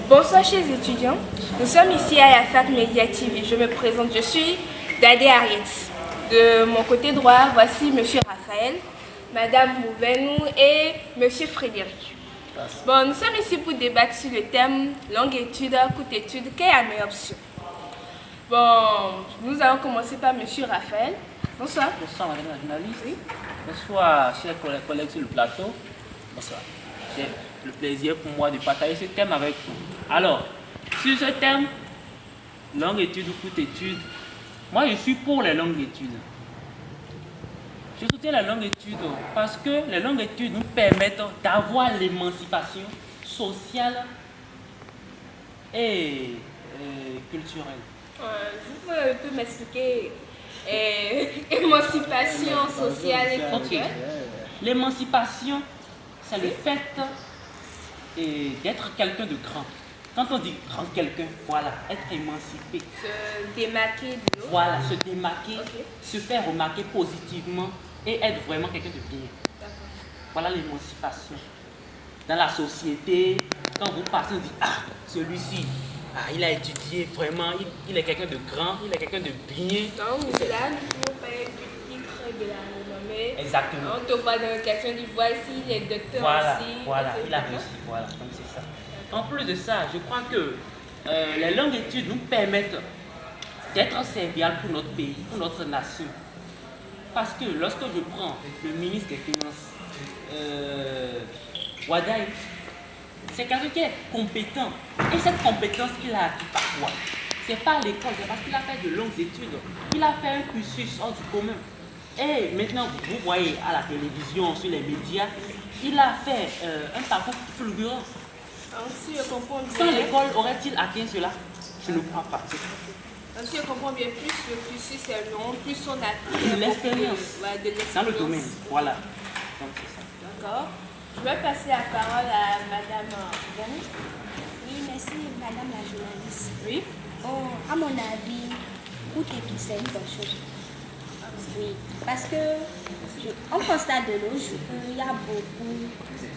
Bonsoir chers étudiants, nous sommes ici à la fac Média TV. Je me présente, je suis Dadé Harriet. De mon côté droit, voici Monsieur Raphaël, Madame Mouvenou et Monsieur Frédéric. Bon, nous sommes ici pour débattre sur le thème longue étude, courte étude, quelle est la meilleure option? Bon, nous allons commencer par Monsieur Raphaël. Bonsoir. Bonsoir madame la journaliste. Oui. Bonsoir chers collègues sur le plateau. Bonsoir. C'est le plaisir pour moi de partager ce thème avec vous. Alors, sur ce thème, longue étude ou courte étude, moi je suis pour les longues études. Je soutiens la longue étude parce que les longues études nous permettent d'avoir l'émancipation sociale et culturelle. Vous pouvez m'expliquer émancipation sociale et culturelle? L'émancipation, c'est le fait d'être quelqu'un de grand. Quand on dit grand quelqu'un, voilà, être émancipé. Se démarquer de l'autre. Voilà, se démarquer, se faire remarquer positivement et être vraiment quelqu'un de bien. Voilà l'émancipation. Dans la société, quand vous passez, on dit, ah, celui-ci, il a étudié vraiment, il est quelqu'un de grand, il est quelqu'un de bien. Donc, là, nous pouvons parler du titre de la renommée. Exactement. On te voit dans le question du voici, les docteurs voilà, aussi. Voilà, il a réussi, voilà, comme c'est ça. En plus de ça, je crois que les longues études nous permettent d'être serviables pour notre pays, pour notre nation. Parce que lorsque je prends le ministre des Finances, Wadaï, c'est quelqu'un qui est compétent. Et cette compétence qu'il a acquis par quoi? C'est par l'école, c'est parce qu'il a fait de longues études. Il a fait un cursus hors du commun. Et maintenant, vous voyez à la télévision, sur les médias, il a fait un parcours fulgurant. Si je comprends bien. Sans l'école, aurait-il atteint cela? Je ne crois pas. Si je comprends bien, plus le cursus est long, plus on a l'expérience dans le domaine. Voilà. Donc c'est ça. D'accord. Je vais passer la parole à Madame Dani. Oui, merci Madame la journaliste. Oui. À mon avis, courte étude, c'est une bonne chose. Oui, parce que on constate de nos jours qu'il y a beaucoup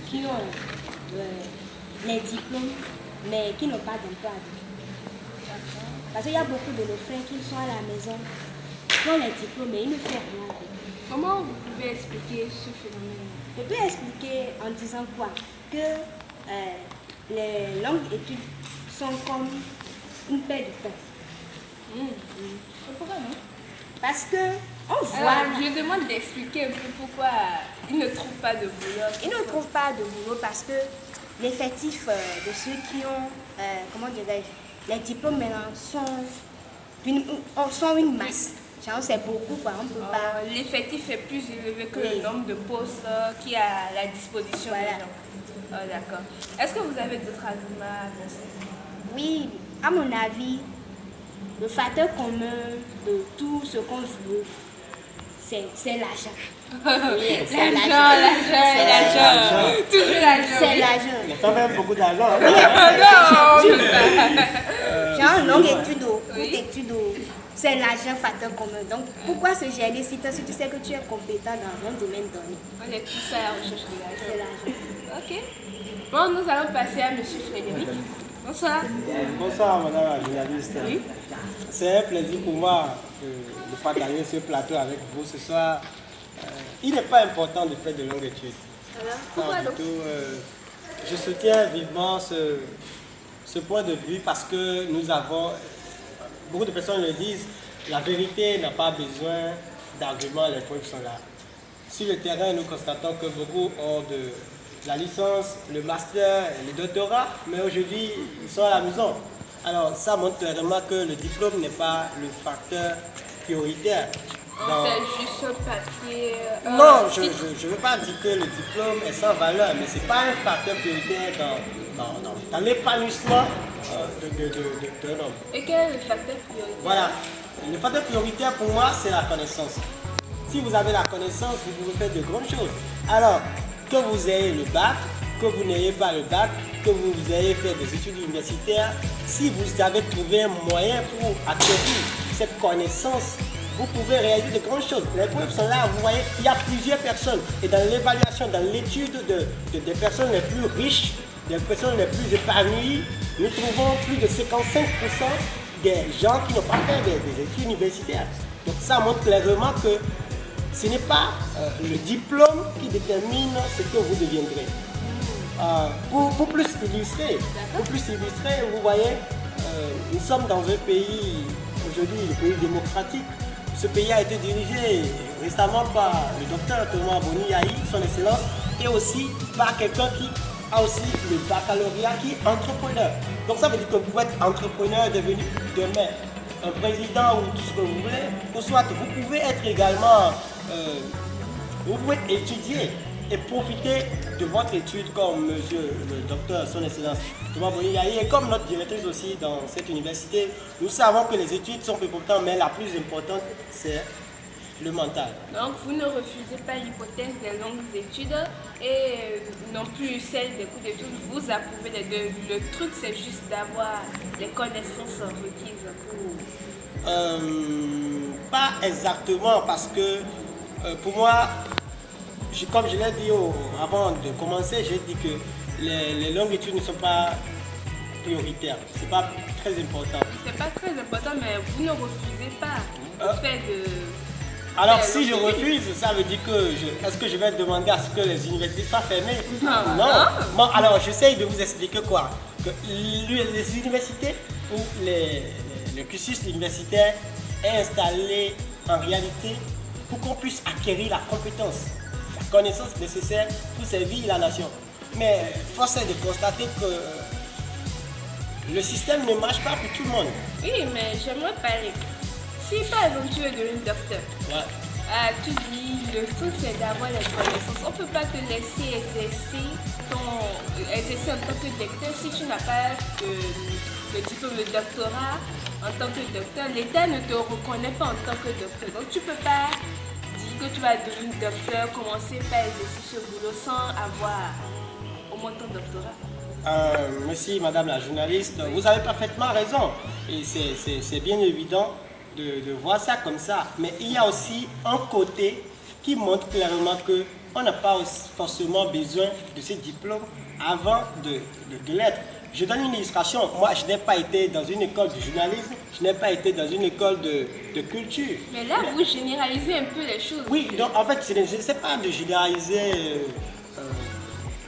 qui ont les diplômes, mais qui n'ont pas d'emploi. Parce qu'il y a beaucoup de nos frères qui sont à la maison, qui ont les diplômes, mais ils ne font rien avec. Comment vous pouvez expliquer ce phénomène? Je peux expliquer en disant quoi? Que les longues études sont comme une perte de temps. Pourquoi non? Parce que on voit. Alors, je demande d'expliquer un peu pourquoi ils ne trouvent pas de boulot. Ils ne trouvent pas de boulot parce que l'effectif de ceux qui ont, comment dirais-je, les diplômes maintenant sont une masse. Genre, c'est beaucoup, quoi. On peut pas. L'effectif est plus élevé que le nombre de postes qui est à la disposition des gens. D'accord. Est-ce que vous avez d'autres arguments à penser? Oui, à mon avis, le facteur commun de tout ce qu'on veut, c'est l'argent. L'argent. Toujours l'argent. C'est l'argent. Il y a quand même beaucoup d'argent. Genre, longue étude ou courte étude, c'est l'argent facteur commun. Donc, pourquoi se gêner si tu sais que tu es compétent dans un domaine donné? On est tous à la recherche de l'argent. C'est l'argent. Ok. Bon, nous allons passer à Monsieur Frédéric. Bonsoir. Bonsoir madame la journaliste. Oui. C'est un plaisir pour moi de partager ce plateau avec vous ce soir. Il n'est pas important de faire de longues études. Pourquoi donc? Je soutiens vivement ce point de vue parce que nous avons, beaucoup de personnes le disent, la vérité n'a pas besoin d'arguments, les preuves sont là. Sur le terrain, nous constatons que beaucoup ont de la licence, le master, le doctorat, mais aujourd'hui, ils sont à la maison. Alors, ça montre clairement que le diplôme n'est pas le facteur prioritaire. C'est juste un papier. Non, je ne veux pas dire que le diplôme est sans valeur, mais ce n'est pas un facteur prioritaire dans l'épanouissement d'un homme. Et quel est le facteur prioritaire? Voilà. Le facteur prioritaire pour moi, c'est la connaissance. Si vous avez la connaissance, vous pouvez faire de grandes choses. Alors, que vous ayez le bac, que vous n'ayez pas le bac, que vous ayez fait des études universitaires, si vous avez trouvé un moyen pour acquérir cette connaissance vous pouvez réaliser de grandes choses. Les preuves sont là, vous voyez, il y a plusieurs personnes. Et dans l'évaluation, dans l'étude des personnes les plus riches, des personnes les plus épanouies, nous trouvons plus de 55% des gens qui n'ont pas fait des études universitaires. Donc ça montre clairement que ce n'est pas le diplôme qui détermine ce que vous deviendrez. Pour plus illustrer, vous voyez, nous sommes dans un pays, aujourd'hui le pays démocratique. Ce pays a été dirigé récemment par le docteur Thomas Boni Yahi, son excellence, et aussi par quelqu'un qui a aussi le baccalauréat, qui est entrepreneur. Donc ça veut dire que vous pouvez être entrepreneur devenu demain un président ou tout ce que vous voulez, ou soit vous pouvez être également, vous pouvez étudier et profiter de votre étude comme monsieur le docteur, son excellence Thomas Boni Yahi, et comme notre directrice aussi dans cette université. Nous savons que les études sont importantes, mais la plus importante, c'est le mental. Donc, vous ne refusez pas l'hypothèse des longues études et non plus celle des cours d'études. Vous approuvez les deux. Le truc, c'est juste d'avoir les connaissances requises pour... Pas exactement, parce que pour moi, comme je l'ai dit avant de commencer, j'ai dit que les longues études ne sont pas prioritaires. C'est pas très important. C'est pas très important, mais vous ne refusez pas le fait de... Alors si je refuse, ça veut dire que est-ce que je vais demander à ce que les universités soient fermées? Non. Bon, alors j'essaye de vous expliquer quoi. Que les universités ou le cursus universitaire est installé en réalité pour qu'on puisse acquérir la compétence, la connaissance nécessaire pour servir la nation. Mais force est de constater que le système ne marche pas pour tout le monde. Oui, mais j'aimerais parler. Si par exemple tu es devenu docteur, tu dis le truc c'est d'avoir les connaissances. On ne peut pas te laisser exercer en tant que docteur si tu n'as pas le diplôme de doctorat en tant que docteur. L'État ne te reconnaît pas en tant que docteur. Donc tu ne peux pas dire que tu vas devenir docteur, commencer par exercer ce boulot sans avoir au moins ton doctorat. Merci madame la journaliste, vous avez parfaitement raison. Et c'est bien évident de voir ça comme ça, mais il y a aussi un côté qui montre clairement qu'on n'a pas forcément besoin de ces diplômes avant de l'être. Je donne une illustration. Moi, je n'ai pas été dans une école de journalisme, je n'ai pas été dans une école de culture. Mais là, vous généralisez un peu les choses. Oui, donc en fait, je ne sais pas de généraliser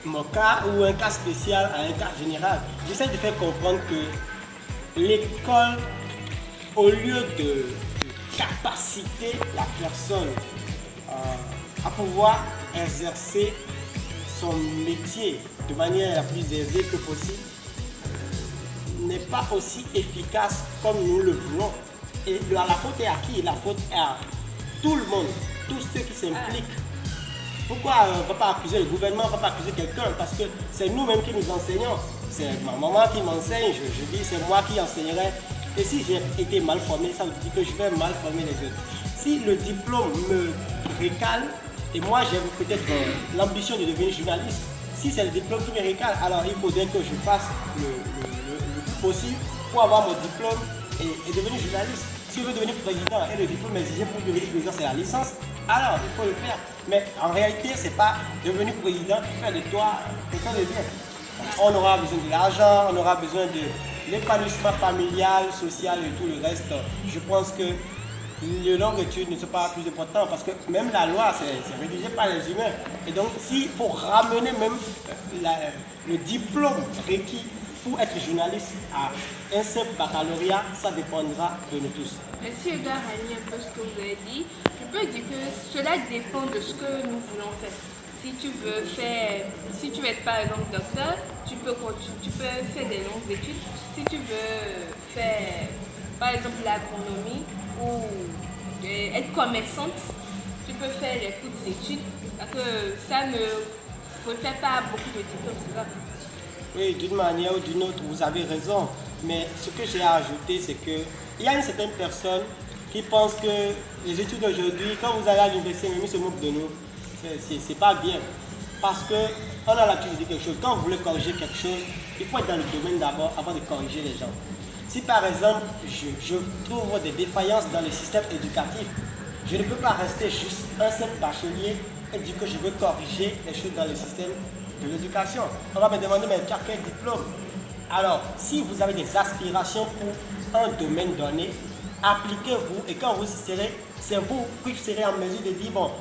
mon cas ou un cas spécial à un cas général. J'essaie de faire comprendre que l'école, au lieu de capaciter la personne à pouvoir exercer son métier de manière la plus aisée que possible, n'est pas aussi efficace comme nous le voulons. Et la faute est à qui? La faute est à tout le monde, tous ceux qui s'impliquent. Pourquoi on ne va pas accuser le gouvernement, on ne va pas accuser quelqu'un? Parce que c'est nous-mêmes qui nous enseignons. C'est ma maman qui m'enseigne, je dis c'est moi qui enseignerai. Et si j'ai été mal formé, ça veut dire que je vais mal former les autres. Si le diplôme me récale, et moi j'ai peut-être l'ambition de devenir journaliste, si c'est le diplôme qui me récale, alors il faudrait que je fasse le plus possible pour avoir mon diplôme et devenir journaliste. Si je veux devenir président et le diplôme exigé pour devenir président c'est la licence, alors il faut le faire. Mais en réalité, ce n'est pas devenir président qui fait de toi quelqu'un de bien. On aura besoin de l'argent, on aura besoin de l'épanouissement familial, social et tout le reste. Je pense que les longues études ne sont pas plus importantes parce que même la loi, c'est rédigé par les humains. Et donc, s'il faut ramener même le diplôme requis pour être journaliste à un simple baccalauréat, ça dépendra de nous tous. Mais si je dois rallier un peu ce que vous avez dit, je peux dire que cela dépend de ce que nous voulons faire. Si tu veux être par exemple docteur, tu peux faire des longues études. Si tu veux faire par exemple l'agronomie ou être commerçante, tu peux faire les courtes études. Parce que ça ne refait pas beaucoup de diplômes, c'est ça? Oui, d'une manière ou d'une autre, vous avez raison. Mais ce que j'ai à ajouter, c'est qu'il y a une certaine personne qui pense que les études d'aujourd'hui, quand vous allez à l'université, même ils se moquent de nous. C'est pas bien. Parce qu'on a l'habitude de dire quelque chose. Quand vous voulez corriger quelque chose, il faut être dans le domaine d'abord avant de corriger les gens. Si par exemple, je trouve des défaillances dans le système éducatif, je ne peux pas rester juste un simple bachelier et dire que je veux corriger les choses dans le système de l'éducation. On va me demander, mais tu as quel diplôme? Alors, si vous avez des aspirations pour un domaine donné, appliquez-vous et quand vous serez, c'est vous qui serez en mesure de dire, bon,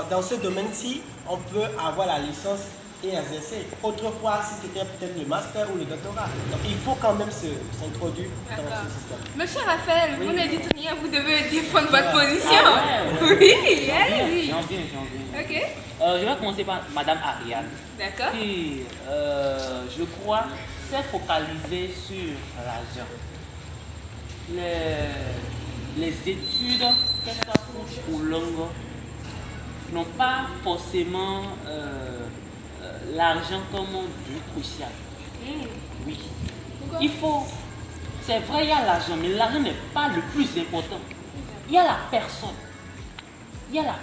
dans ce domaine-ci, on peut avoir la licence et exercer. Autrefois, si c'était peut-être le master ou le doctorat. Donc, il faut quand même s'introduire dans ce système. Monsieur Raphaël, vous ne dites rien, vous devez défendre votre position. Ouais. Oui, allez-y. J'en viens. Ok, Je vais commencer par Madame Ariane, d'accord. qui, je crois, s'est focalisée sur l'argent. Les études, qu'elles soient courtes ou longues, n'ont pas forcément l'argent comme but crucial. Oui. Pourquoi? Il faut. C'est vrai, il y a l'argent, mais l'argent n'est pas le plus important. Il y a la personne. Il y a la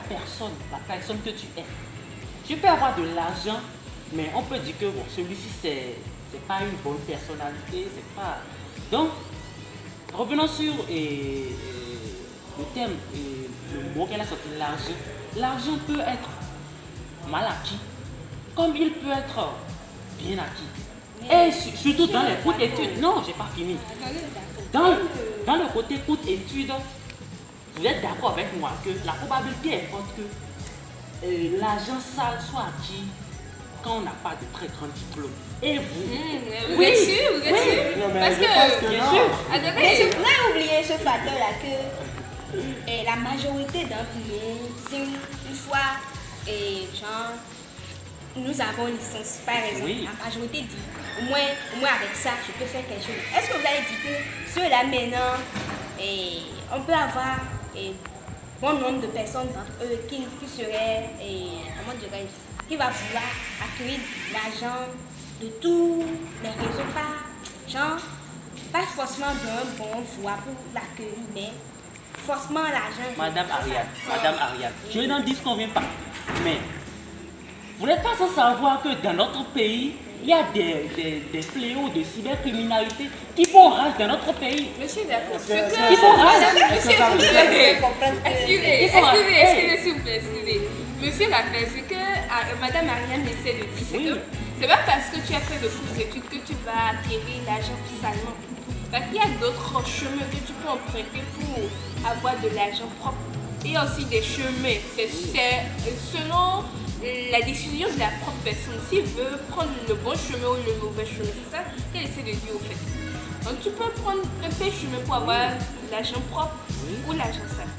personne que tu es. Tu peux avoir de l'argent, mais on peut dire que bon, celui-ci, c'est pas une bonne personnalité, c'est pas. Donc, revenons sur le thème, le mot qu'elle a sorti, l'argent. L'argent peut être mal acquis, comme il peut être bien acquis. Et surtout dans les courtes études. Non, j'ai pas fini. Dans le côté courte études, vous êtes d'accord avec moi que la probabilité est forte que l'argent sale soit acquis quand on n'a pas de très grand diplôme. Et vous Vous êtes sûr? Vous êtes sûr? Non, mais Parce je pense que que, bien non. sûr. Mais attendez, je pourrais oublier ce facteur-là que la majorité d'entre nous, si une fois, genre, nous avons licence, par exemple, Oui. la majorité dit, au moins avec ça, je peux faire quelque chose. Est-ce que vous avez dit que ceux-là maintenant, on peut avoir bon nombre de personnes d'entre eux qui seraient, comment dirais-je, qui va vouloir accueillir l'argent de tous les réseaux, pas forcément d'un bon voie pour l'accueillir, mais forcément l'argent. Madame Ariane, je n'en disconviens pas. Mais vous n'êtes pas sans savoir que dans notre pays, il y a des fléaux de cybercriminalité qui font rage dans notre pays. monsieur, d'accord. Il faut Excusez, s'il vous plaît, excusez. Monsieur Raphaël, ce que Madame Ariane essaie de dire, c'est Oui. que c'est pas parce que tu as fait de courtes études que tu vas acquérir l'argent facilement. Parce qu'il y a d'autres chemins que tu peux emprunter pour avoir de l'argent propre. Il y a aussi des chemins. C'est selon la décision de la propre personne. S'il veut prendre le bon chemin ou le mauvais chemin, c'est ça qu'elle essaie de dire au fait. Donc tu peux prendre un peu de chemin pour avoir l'argent propre ou l'argent sale.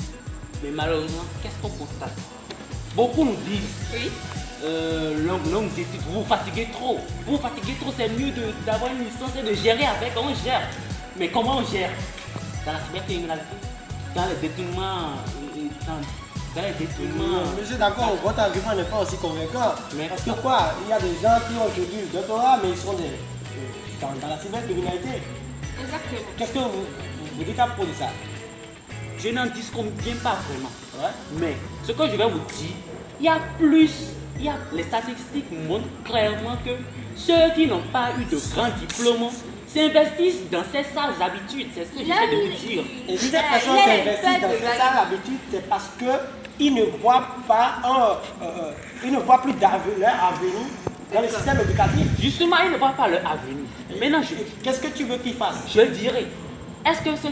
Mais malheureusement, qu'est-ce qu'on constate? Beaucoup nous disent, Oui. longues études, vous vous fatiguez trop. Vous vous fatiguez trop, c'est mieux d'avoir une licence et de gérer avec. On gère. Mais comment on gère? Dans la cybercriminalité, dans les détournements, dans les détournements. Monsieur, d'accord, votre argument n'est pas aussi convaincant. Mais Parce que quoi, il y a des gens qui ont aujourd'hui le doctorat, mais ils sont dans la cybercriminalité. Exactement. Qu'est-ce que vous dites à propos de ça? Je n'en disconviens pas vraiment. Ouais. Mais ce que je vais vous dire, les statistiques montrent clairement que ceux qui n'ont pas eu de grand diplôme s'investissent dans ces sales habitudes. C'est ce que j'essaie de vous dire. Et si cette personne s'investit dans cette habitude, c'est parce qu'ils ne voient pas ils ne voient plus d'avenir dans le système éducatif. Justement, ils ne voient pas leur avenir. Maintenant, Qu'est-ce que tu veux qu'ils fassent? je dirais, est-ce que ce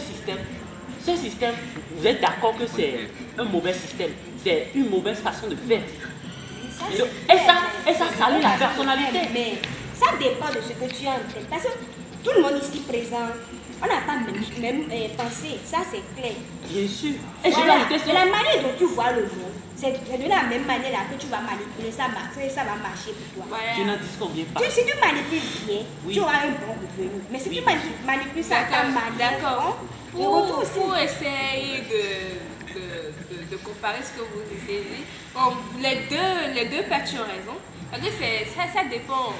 système, vous êtes d'accord que c'est un mauvais système? C'est une mauvaise façon de faire. Et ça salit la personnalité. Mais ça dépend de ce que tu as en tête. Parce que tout le monde ici présent, on n'a pas même pensé. Ça, c'est clair. Bien sûr. Et je Voilà. vais ajouter Et la ça. manière dont tu vois le monde, c'est de la même manière là que tu vas manipuler, ça va marcher pour toi. Voilà. Je n'en disconviens pas. Si tu manipules bien, Oui. tu auras un bon revenu. Mais si Oui, tu bien sûr. manipules ça à ta manière, D'accord. le retour aussi. Pour essayer de comparer ce que vous essayez de dire, bon, les deux parties ont raison. Parce que ça dépend.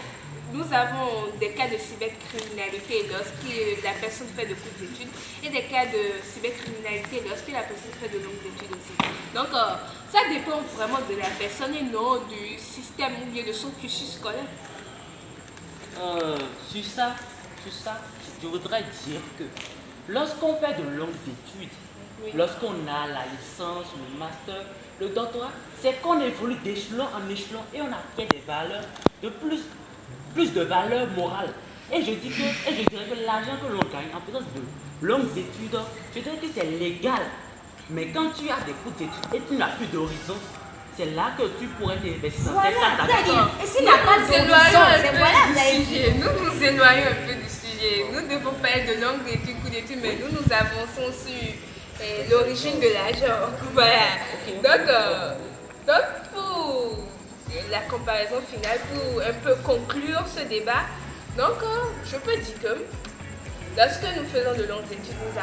Nous avons des cas de cybercriminalité lorsque la personne fait de courtes études et des cas de cybercriminalité lorsque la personne fait de longues études aussi. Donc, ça dépend vraiment de la personne et non du système ou bien de son cursus scolaire. Sur ça, je voudrais dire que lorsqu'on fait de longues études, lorsqu'on a la licence, le master, le doctorat, c'est qu'on évolue d'échelon en échelon et on acquiert des valeurs de plus de valeurs morales. Et je dirais que l'argent que l'on gagne en faisant de longues études, je dirais que c'est légal. Mais quand tu as des cours d'études et tu n'as plus d'horizon, c'est là que tu pourrais t'investir dans Voilà, cette activité. et s'il n'y a pas d'horizon, c'est voilà, vous avez dit. Nous nous éloignons un peu du sujet. Nous devons parler de longues études, cours d'études, mais nous avançons sur l'origine de l'argent. Voilà. Donc, pour la comparaison finale, pour un peu conclure ce débat, donc je peux dire que lorsque nous faisons de longues études, nous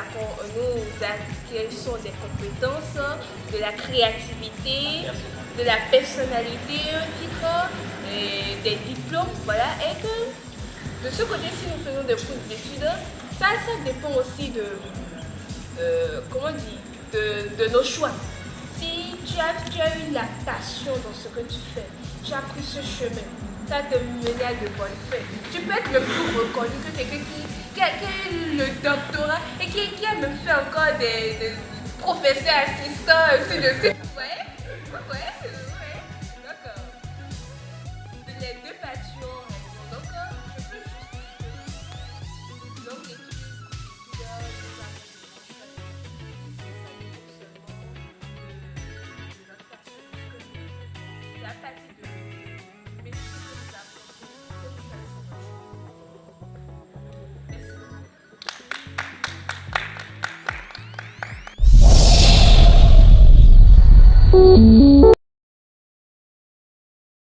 acquérissons des compétences, de la créativité, de la personnalité, un titre, des diplômes, voilà, et que de ce côté, si nous faisons des cours d'études, ça dépend aussi de nos choix. Si tu as eu la passion dans ce que tu fais, tu as pris ce chemin, ça te mène à de bonnes fins. Tu peux être même plus reconnu que quelqu'un qui a le doctorat et qui a même fait encore des professeurs assistants, ainsi de suite. Ouais. Donc, les deux passions. Donc, je peux juste dire que longue étude, c'est à partir de métier que nous apprenons, que nous satisfaisons. Merci.